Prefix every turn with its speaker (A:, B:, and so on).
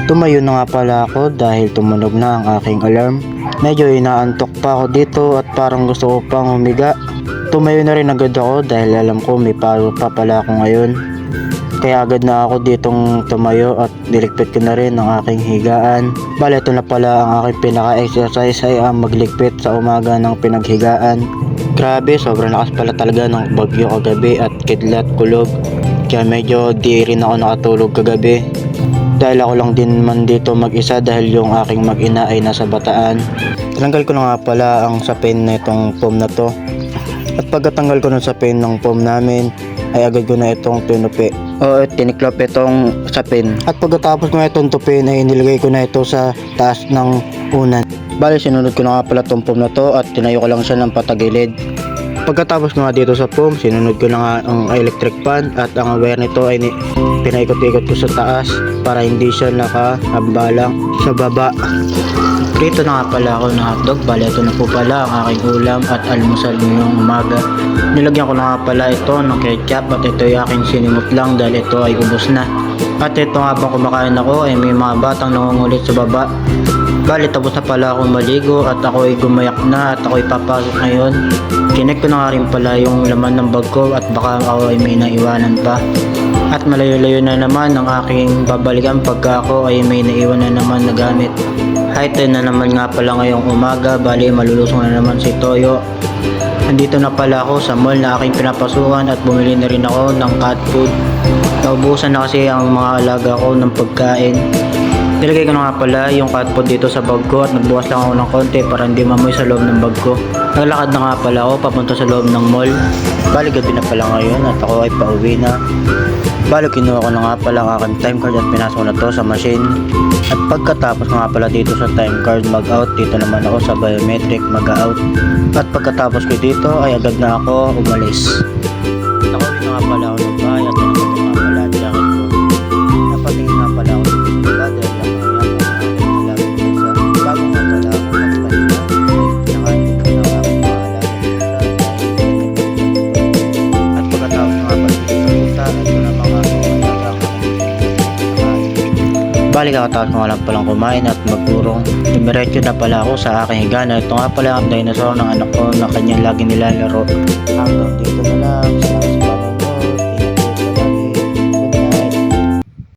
A: Tumayo na nga pala ako dahil tumunog na ang aking alarm. Medyo inaantok pa ako dito at parang gusto ko pang humiga. Tumayo na rin agad ako dahil alam ko may paro pa pala ako ngayon. Kaya agad na ako ditong tumayo at niligpit ko na rin ang aking higaan. Bale, ito na pala ang aking pinaka-exercise ay ang magligpit sa umaga ng pinaghigaan. Grabe, sobrang lakas pala talaga ng bagyo kagabi at kidlat kulog. Kaya medyo di rin ako nakatulog kagabi. Dahil ako lang din man dito mag-isa dahil yung aking mag-ina ay nasa Bataan. Tinanggal ko na nga pala ang sapin na itong foam na to. At pagkatanggal ko ng sapin ng foam namin ay agad ko na itong tinupi o tiniklop itong sapin. At pagkatapos ko na itong tupin ay inilagay ko na ito sa taas ng unan. Bale, sinunod ko na nga pala itong foam na to at tinayo ko lang siya ng patagilid. Pagkatapos ko nga dito sa foam, sinunod ko na nga ang electric fan at ang wire nito ay pinaikot-ikot ko sa taas para hindi siya nakahambalang sa baba. Prito na nga pala ako ng hotdog. Bale, ito na po pala ang aking ulam at almusal ngayong umaga. Nilagyan ko na nga pala ito ng ketchup at ito ay aking sinimot lang dahil ito ay ubos na. At ito habang kumakain ako ay may mga batang nangungulit sa baba. Bale, tapos na pala akong maligo at ako ay gumayak na at ako ay papasok ngayon. Kinek ko na nga rin pala yung laman ng bag ko at baka ako ay may naiwanan pa. At malayo-layo na naman ang aking babalikan pagka ako ay may naiwan na naman na gamit. Height na naman nga pala ngayong umaga. Bale, malulusong na naman si Toyo. Nandito na pala ako sa mall na aking pinapasukan at bumili na rin ako ng cat food. Naubusan na kasi ang mga alaga ko ng pagkain. Nilagay ko na nga pala yung cat food dito sa bag ko at nagbukas lang ako ng konti para hindi mamoy sa loob ng bag ko. Naglakad na nga pala ako papunta sa loob ng mall. Bali, gabi na pala ngayon at ako ay pauwi na. Bali, kinuha ko na nga pala ang aking time card at pinasok na to sa machine. At pagkatapos nga pala dito sa time card mag-out, dito naman ako sa biometric mag-out. At pagkatapos ko dito ay agad na ako umalis. Nakauwi na nga pala ako ng bahay at tinapos ko nga pala ang jacket ko. Napatingin nga pala ako dito sa baba dahil ako malapit na sa bago nga pala ako magpahinga. Nakain ko na ako maalaga at pagkatapos nga pala dito sa puta at ito na mga alaga ko. Bali, kakatapos ko nga lang palang kumain at magpurong. Dumiretso na pala ako sa aking higaan. Ito nga pala ang dinosaur ng anak ko na kanyang lagi nilalaro. Hanggang dito na lang.